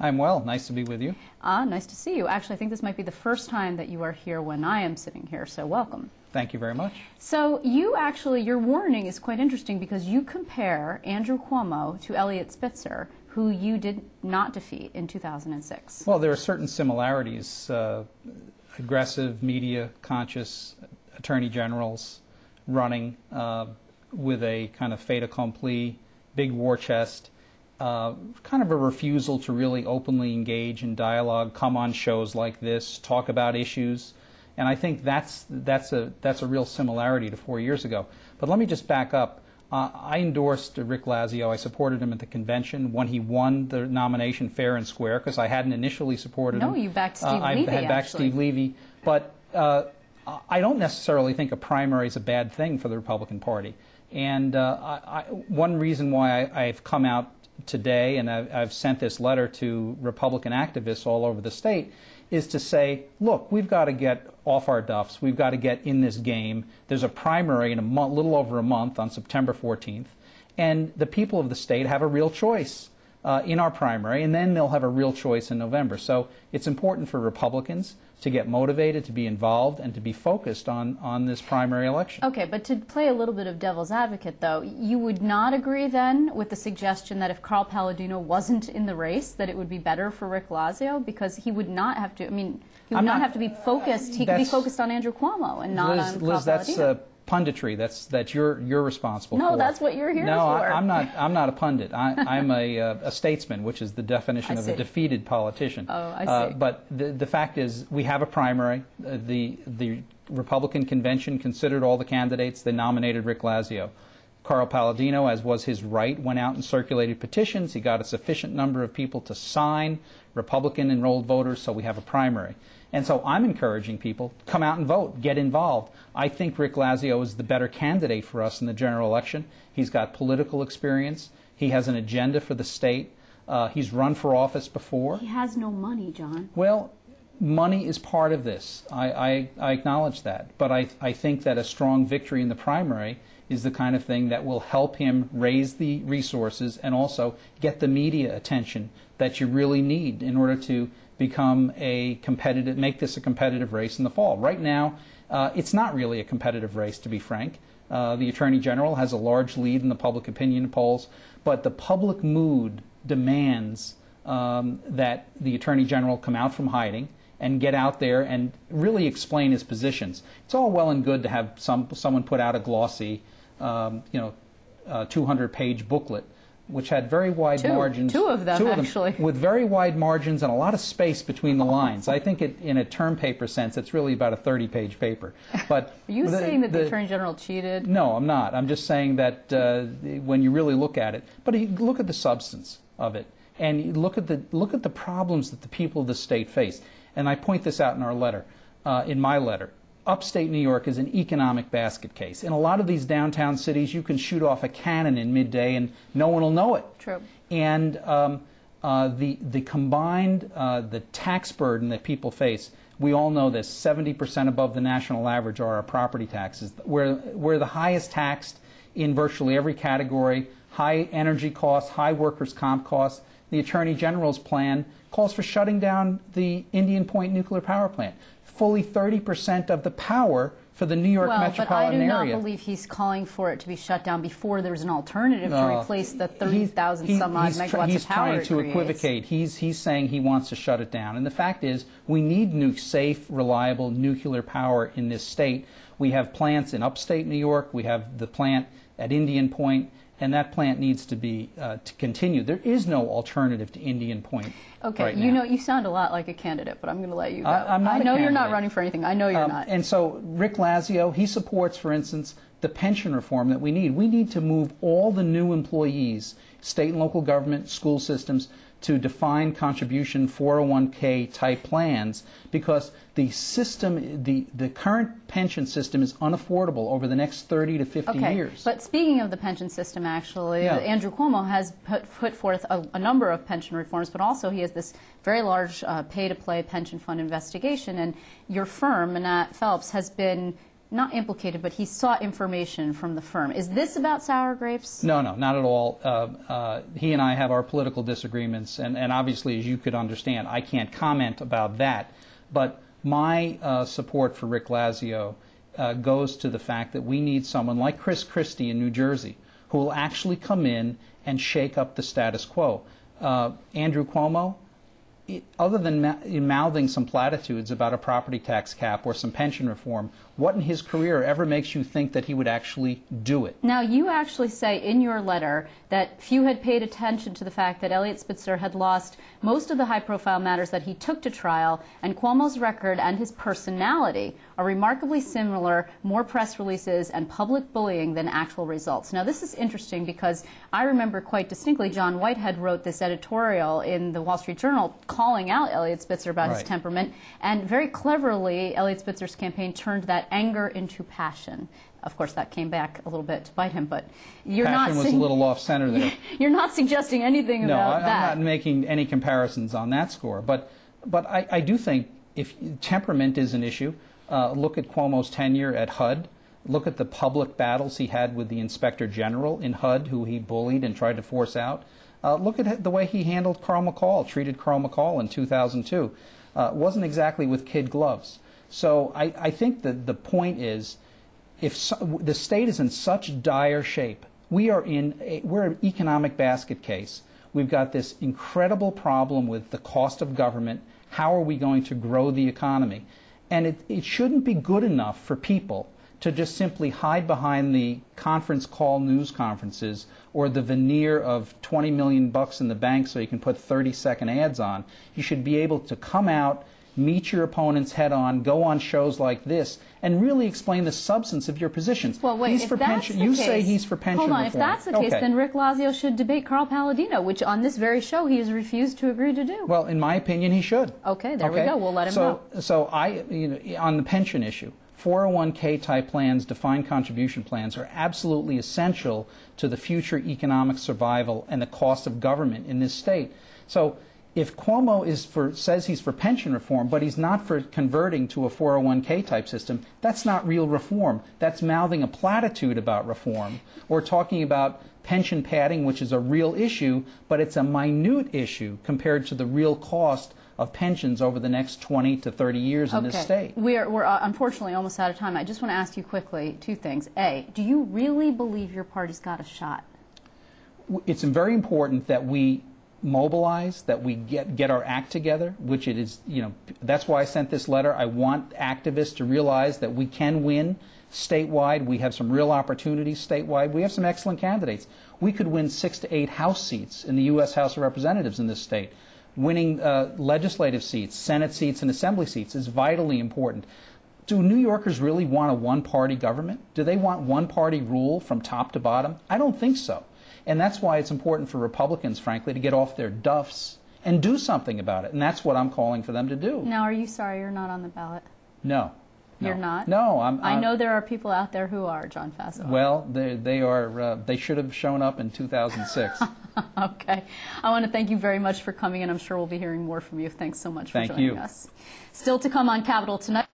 I'm well. Nice to be with you. Nice to see you. Actually, I think this might be the first time that you are here when I am sitting here, so welcome. Thank you very much. So your warning is quite interesting because you compare Andrew Cuomo to Eliot Spitzer, who you did not defeat in 2006. Well, there are certain similarities. Aggressive, media-conscious attorney generals running with a kind of fait accompli, big war chest, kind of a refusal to really openly engage in dialogue, come on shows like this, talk about issues. And I think that's a real similarity to 4 years ago. But let me just back up. I endorsed Rick Lazio. I supported him at the convention when he won the nomination fair and square because I hadn't initially supported him. No, you backed Steve Levy, I had backed Steve Levy. But I don't necessarily think a primary is a bad thing for the Republican Party. And one reason why I've come out today and I've sent this letter to Republican activists all over the state is to say, look, we've got to get off our duffs. We've got to get in this game. There's a primary in a little over a month on September 14th, and the people of the state have a real choice in our primary, and then they'll have a real choice in November. So it's important for Republicans to get motivated, to be involved, and to be focused on this primary election. Okay, but to play a little bit of devil's advocate, though, you would not agree then with the suggestion that if Carl Palladino wasn't in the race, that it would be better for Rick Lazio because he would not have to, he would not have to be focused, he could be focused on Andrew Cuomo and not on Carl Liz, that's Palladino. Punditry. That's you're responsible for. No, that's what you're here for. No, I'm not a pundit. I'm a statesman, which is the definition of a defeated politician. Oh, I see. But the fact is, we have a primary. The Republican convention considered all the candidates. They nominated Rick Lazio. Carl Palladino, as was his right, went out and circulated petitions. He got a sufficient number of people to sign, Republican enrolled voters, so we have a primary. And so I'm encouraging people, come out and vote, get involved. I think Rick Lazio is the better candidate for us in the general election. He's got political experience. He has an agenda for the state. He's run for office before. He has no money, John. Well, money is part of this. I acknowledge that. But I think that a strong victory in the primary is the kind of thing that will help him raise the resources and also get the media attention that you really need in order to become a competitive, make this a competitive race in the fall. Right now, it's not really a competitive race, to be frank. The Attorney General has a large lead in the public opinion polls, but the public mood demands that the Attorney General come out from hiding and get out there and really explain his positions. It's all well and good to have someone put out a glossy, 200-page booklet, which had very wide margins. Two of them, actually. With very wide margins and a lot of space between the lines. I think in a term paper sense, it's really about a 30-page paper. But are you saying that the Attorney General cheated? No, I'm not. I'm just saying that when you really look at it, but look at the substance of it, and look at the problems that the people of the state face. And I point this out in our letter, in my letter. Upstate New York is an economic basket case. In a lot of these downtown cities, you can shoot off a cannon in midday and no one will know it. True. And the combined the tax burden that people face, we all know this, 70% above the national average are our property taxes. We're the highest taxed in virtually every category, high energy costs, high workers' comp costs. The Attorney General's plan calls for shutting down the Indian Point nuclear power plant. Fully 30% of the power for the New York metropolitan area. But I do not believe he's calling for it to be shut down before there's an alternative to replace the 30,000 some odd megawatts of power. He's trying to equivocate. He's saying he wants to shut it down. And the fact is, we need safe, reliable nuclear power in this state. We have plants in upstate New York. We have the plant at Indian Point. And that plant needs to be to continue. There is no alternative to Indian Point. Okay, right now. You sound a lot like a candidate, but I'm going to let you go. I'm not I know you're not running for anything. I know you're not. And so Rick Lazio, he supports, for instance, the pension reform that we need. We need to move all the new employees, state and local government, school systems, to define contribution 401k type plans because the system, the current pension system is unaffordable over the next 30 to 50 years. But speaking of the pension system, actually, Andrew Cuomo has put forth a number of pension reforms, but also he has this very large pay-to-play pension fund investigation, and your firm, Manat Phelps, has been not implicated, but he sought information from the firm. Is this about sour grapes? No, no, not at all. He and I have our political disagreements, and obviously, as you could understand, I can't comment about that. But my support for Rick Lazio goes to the fact that we need someone like Chris Christie in New Jersey who will actually come in and shake up the status quo. Andrew Cuomo, other than mouthing some platitudes about a property tax cap or some pension reform, what in his career ever makes you think that he would actually do it? Now, you actually say in your letter that few had paid attention to the fact that Eliot Spitzer had lost most of the high-profile matters that he took to trial, and Cuomo's record and his personality are remarkably similar, more press releases and public bullying than actual results. Now, this is interesting because I remember quite distinctly John Whitehead wrote this editorial in the Wall Street Journal calling out Eliot Spitzer about his temperament, and very cleverly, Eliot Spitzer's campaign turned that anger into passion. Of course, that came back a little bit to bite him, but you're passion was a little off-center there. You're not suggesting anything about that. No, I'm not making any comparisons on that score. But I do think if temperament is an issue, look at Cuomo's tenure at HUD. Look at the public battles he had with the Inspector General in HUD, who he bullied and tried to force out. Look at the way he handled Carl McCall, treated Carl McCall in 2002. It wasn't exactly with kid gloves. So I think that the point is, if the state is in such dire shape, we're an economic basket case. We've got this incredible problem with the cost of government. How are we going to grow the economy? And it shouldn't be good enough for people to just simply hide behind the conference call news conferences or the veneer of $20 million in the bank so you can put 30-second ads on. You should be able to come out, meet your opponents head on, go on shows like this, and really explain the substance of your positions. Well, wait, he's for pension. You say he's for pension reform. Hold on, if that's the case, then Rick Lazio should debate Carl Palladino, which on this very show he has refused to agree to do. Well, in my opinion, he should. Okay, there we go. We'll let him know. So on the pension issue, 401k type plans, defined contribution plans are absolutely essential to the future economic survival and the cost of government in this state. So if Cuomo says he's for pension reform, but he's not for converting to a 401k type system, that's not real reform. That's mouthing a platitude about reform, or talking about pension padding, which is a real issue, but it's a minute issue compared to the real cost of pensions over the next 20 to 30 years in this state. We're unfortunately almost out of time. I just want to ask you quickly two things. A, do you really believe your party's got a shot? It's very important that we mobilize, that we get our act together, which it is, that's why I sent this letter. I want activists to realize that we can win statewide. We have some real opportunities statewide. We have some excellent candidates. We could win 6 to 8 House seats in the U.S. House of Representatives in this state. Winning legislative seats, Senate seats, and Assembly seats is vitally important. Do New Yorkers really want a one-party government? Do they want one-party rule from top to bottom? I don't think so. And that's why it's important for Republicans, frankly, to get off their duffs and do something about it. And that's what I'm calling for them to do. Now, are you sorry you're not on the ballot? No. You're not? No. I know there are people out there who are, John Faso. Well, they should have shown up in 2006. Okay. I want to thank you very much for coming, and I'm sure we'll be hearing more from you. Thanks so much for joining us. Still to come on Capitol Tonight.